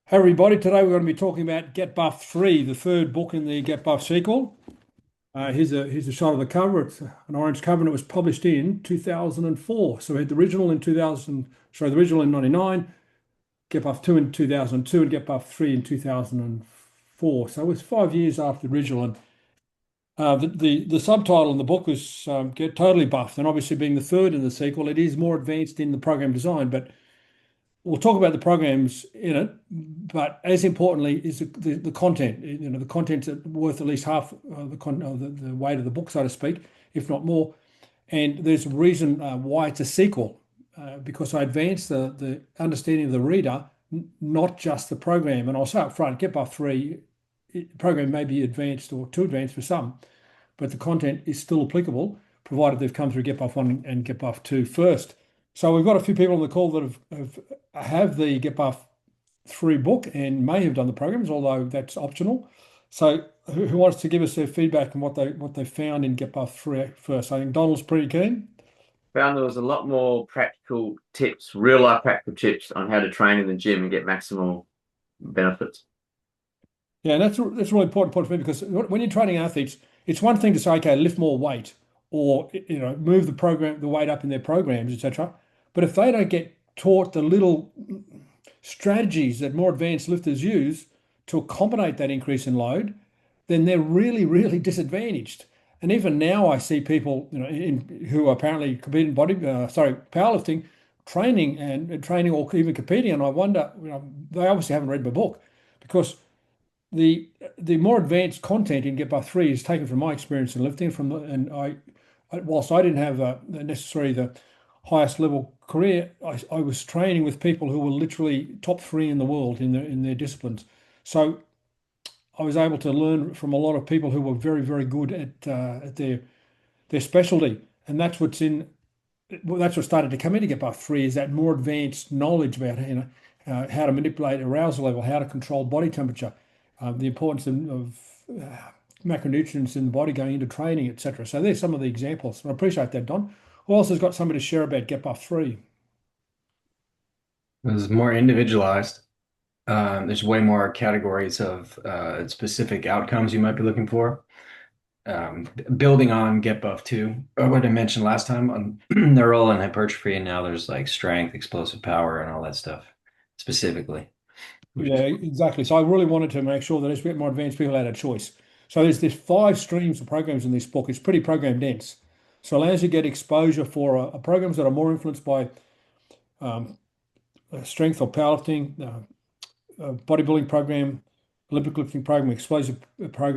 Hey everybody, today we're going to be talking about Get Buff 3, the third book in the Get Buff sequel. Here's a shot of the cover. It's an orange cover and it was published in 2004. So we had the original in 2000, sorry, the original in 99, Get Buff 2 in 2002 and Get Buff 3 in 2004. So it was 5 years after the original. And the subtitle in the book was Get Totally Buffed. And obviously being the third in the sequel, it is more advanced in the program design, but we'll talk about the programs in it, but as importantly is the content. The content's worth at least half the weight of the book, so to speak, if not more. And there's a reason why it's a sequel, because I advance the understanding of the reader, not just the program. And I'll say up front, Get Buff 3 program may be advanced or too advanced for some, but the content is still applicable, provided they've come through Get Buff 1 and Get Buff 2 first. So we've got a few people on the call that have the Get Buff 3 book and may have done the programs, although that's optional. So who wants to give us their feedback on what they found in Get Buff 3 first? I think Donald's pretty keen. Found there was a lot more practical tips, real life practical tips on how to train in the gym and get maximal benefits. Yeah, and that's a really important point for me because when you're training athletes, it's one thing to say, okay, lift more weight or move the weight up in their programs, etc. But if they don't get taught the little strategies that more advanced lifters use to accommodate that increase in load, then they're really, really disadvantaged. And even now, I see people, who apparently compete in powerlifting, training or even competing, and I wonder, they obviously haven't read my book because the more advanced content in Get Buff 3 is taken from my experience in lifting. Whilst I didn't have necessarily the highest level career, I was training with people who were literally top three in the world in their disciplines. So I was able to learn from a lot of people who were very, very good at their specialty, and that's what started to come in to Get Buff 3 is that more advanced knowledge about how to manipulate arousal level, how to control body temperature, the importance of macronutrients in the body going into training, etc. So there's some of the examples. I appreciate that, Don. Who else has got something to share about Get Buff 3? It was more individualized. There's way more categories of specific outcomes you might be looking for. Building on Get Buff 2, or what I mentioned last time on their role in hypertrophy, and now there's like strength, explosive power, and all that stuff specifically. Yeah, exactly. So I really wanted to make sure that as we get more advanced people had a choice. So there's five streams of programs in this book. It's pretty program dense. So it allows you to get exposure for programs that are more influenced by um, strength or powerlifting, bodybuilding program, Olympic lifting program, explosive power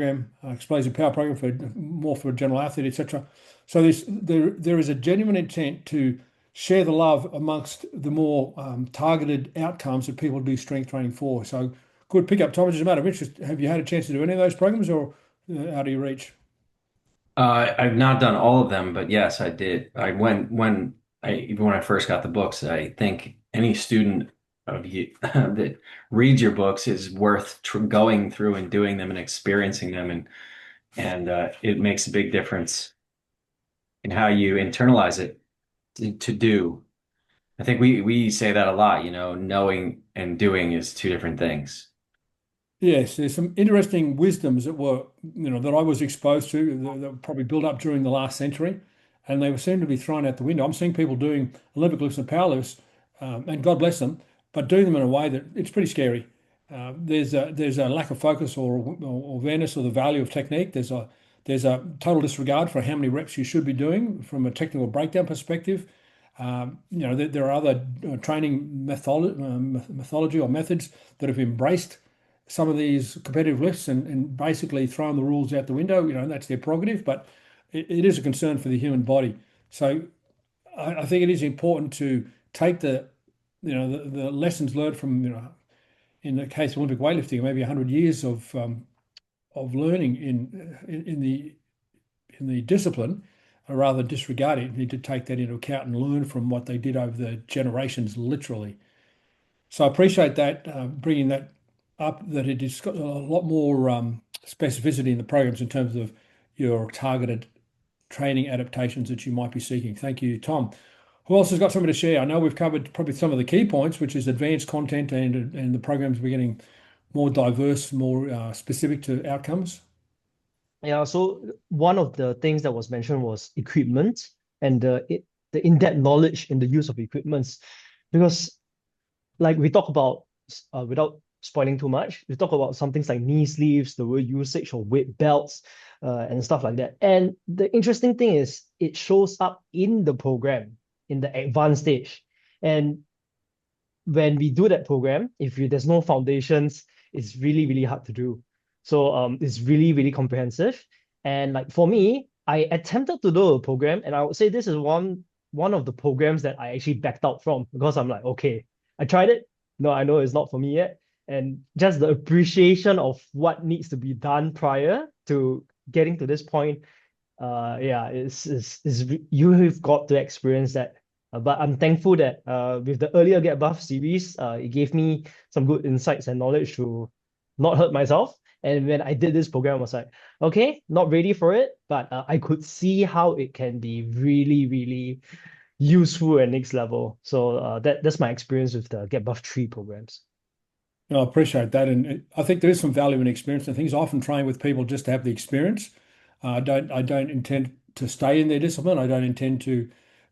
program for a general athlete, etc. So there is a genuine intent to share the love amongst the more targeted outcomes that people do strength training for. So good pickup, Tom. As a matter of interest, have you had a chance to do any of those programs or out of your reach? I've not done all of them, but yes, I did. I went when I even when I first got the books, I think any student of you that reads your books is worth tr going through and doing them and experiencing them, and it makes a big difference in how you internalize it to do. I think we say that a lot, knowing and doing is two different things. Yes, there's some interesting wisdoms that I was exposed to that were probably built up during the last century, and they seem to be thrown out the window. I'm seeing people doing Olympic lifts and power lifts, and God bless them, but doing them in a way that it's pretty scary. There's a lack of focus or awareness of the value of technique. There's a total disregard for how many reps you should be doing from a technical breakdown perspective. There are other training methodology or methods that have embraced some of these competitive lifts and basically thrown the rules out the window. And that's their prerogative, but it is a concern for the human body. So I think it is important to take the lessons learned from, in the case of Olympic weightlifting, maybe 100 years of learning in the discipline, rather than disregard it. You need to take that into account and learn from what they did over the generations, literally. So I appreciate that, bringing that up, that it has got a lot more specificity in the programs in terms of your targeted training adaptations that you might be seeking. Thank you, Tom. Who else has got something to share? I know we've covered probably some of the key points, which is advanced content and the programs we're getting more diverse, more specific to outcomes. Yeah, so one of the things that was mentioned was equipment and the in-depth knowledge in the use of equipments. Because like we talk about, without spoiling too much, we talk about some things like knee sleeves, the usage of weight belts, and stuff like that. And the interesting thing is it shows up in the program in the advanced stage. And when we do that program, if there's no foundations, it's really, really hard to do. So it's really, really comprehensive. And like for me, I attempted to do a program, and I would say this is one of the programs that I actually backed out from because I'm like, okay, I tried it. No, I know it's not for me yet. And just the appreciation of what needs to be done prior to getting to this point, yeah, you've got to experience that. But I'm thankful that with the earlier Get Buff series, it gave me some good insights and knowledge to not hurt myself. And when I did this program, I was like, okay, not ready for it, but I could see how it can be really, really useful at next level. So that's my experience with the Get Buff 3 programs. I appreciate that, and I think there is some value in experience and things. I often train with people just to have the experience. I don't intend to stay in their discipline. I don't intend to,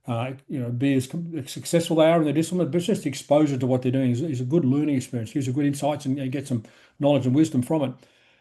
be as successful they are in their discipline. But it's just exposure to what they're doing is a good learning experience. Gives you good insights and get some knowledge and wisdom from it.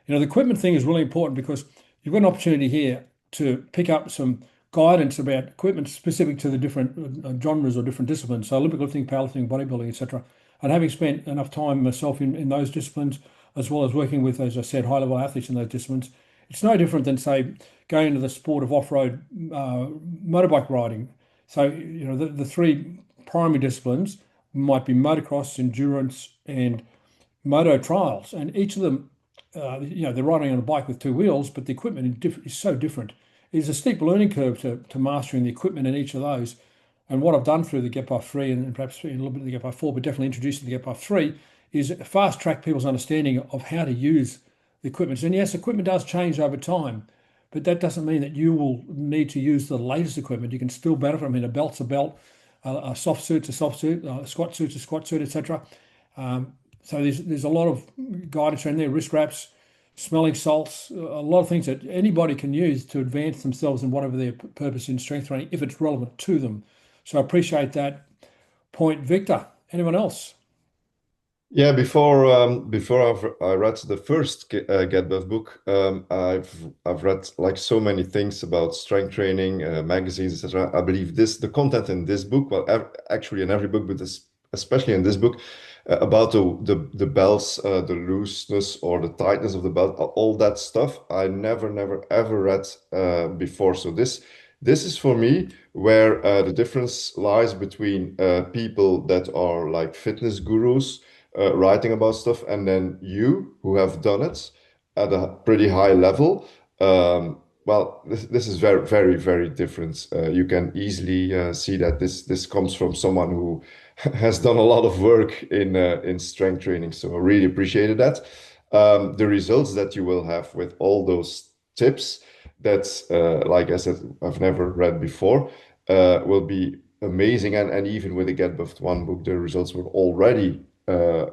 The equipment thing is really important because you've got an opportunity here to pick up some guidance about equipment specific to the different genres or different disciplines. So Olympic lifting, powerlifting, bodybuilding, etc. And having spent enough time myself in those disciplines, as well as working with, as I said, high-level athletes in those disciplines, it's no different than, say, going into the sport of off-road motorbike riding. So, the three primary disciplines might be motocross, endurance, and moto trials. And each of them, they're riding on a bike with two wheels, but the equipment is so different. It's a steep learning curve to mastering the equipment in each of those. And what I've done through the Get Buff 3 and perhaps a little bit of the Get Buff 4, but definitely introducing the Get Buff 3, is fast track people's understanding of how to use the equipment. And yes, equipment does change over time, but that doesn't mean that you will need to use the latest equipment. You can still benefit. I mean, a belt's a belt, a soft suit's a soft suit, a squat suit's a squat suit, etc. So there's a lot of guidance around there, wrist wraps, smelling salts, a lot of things that anybody can use to advance themselves in whatever their purpose in strength training, if it's relevant to them. So I appreciate that point, Victor. Anyone else? Yeah, before I read the first Get Buff book, I've read like so many things about strength training, magazines, etc. I believe the content in this book, well, actually in every book, but especially in this book, about the belts, the looseness or the tightness of the belt, all that stuff, I never ever read before. So this is for me where the difference lies between people that are like fitness gurus writing about stuff, and then you who have done it at a pretty high level. Well, this is very different. You can easily see that this comes from someone who has done a lot of work in strength training. So I really appreciated that. The results that you will have with all those tips that, like I said, I've never read before, will be amazing. And even with the Get Buffed 1 book, the results were already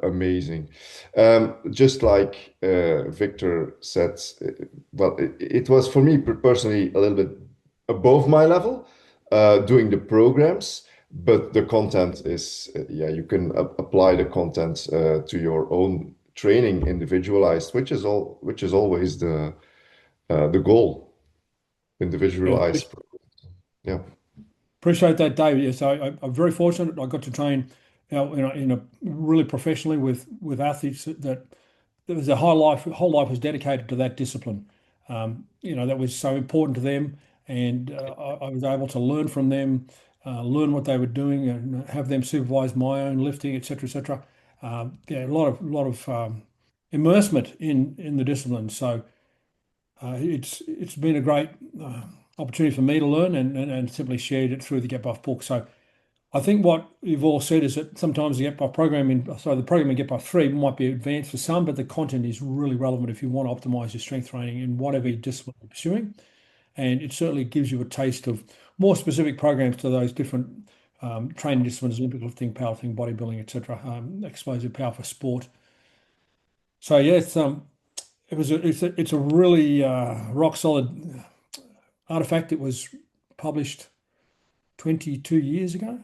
amazing. Just like Victor said, well, it was for me personally a little bit above my level doing the programs, but the content is, yeah, you can apply the content to your own training, individualized, which is always the goal, individualized. Yeah. Appreciate that, David. Yes, I'm very fortunate. I got to train, in a really professionally with athletes that there was whole life was dedicated to that discipline. That was so important to them, and I was able to learn from them, learn what they were doing, and have them supervise my own lifting, etc., etc. Yeah, a lot of immersement in the discipline. So it's been a great opportunity for me to learn and simply shared it through the Get Buff book. So I think what you've all said is that sometimes the Get Buff the program in Get Buff 3 might be advanced for some, but the content is really relevant if you want to optimize your strength training in whatever discipline you're pursuing. And it certainly gives you a taste of more specific programs to those different training disciplines, Olympic lifting, powerlifting, bodybuilding, etc. Explosive power for sport. So yeah, it's a really rock solid artifact. It was published 22 years ago,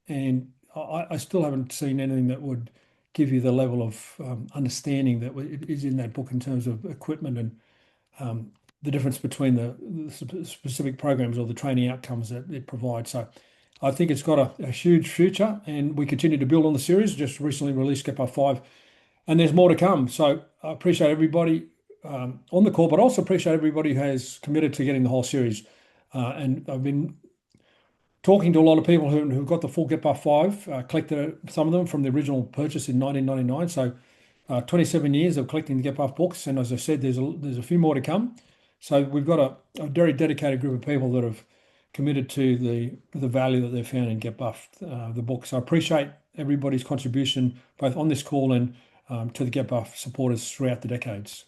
and I still haven't seen anything that would give you the level of understanding that is in that book in terms of equipment and the difference between the specific programs or the training outcomes that it provides. So I think it's got a huge future, and we continue to build on the series. Just recently released Get Buff 5, and there's more to come. So I appreciate everybody on the call, but also appreciate everybody who has committed to getting the whole series. And I've been talking to a lot of people who got the full Get Buff 5, collected some of them from the original purchase in 1999. So 27 years of collecting the Get Buff books. And as I said, there's a few more to come. So we've got a very dedicated group of people that have committed to the value that they've found in Get Buff, the book. So I appreciate everybody's contribution, both on this call and to the Get Buff supporters throughout the decades.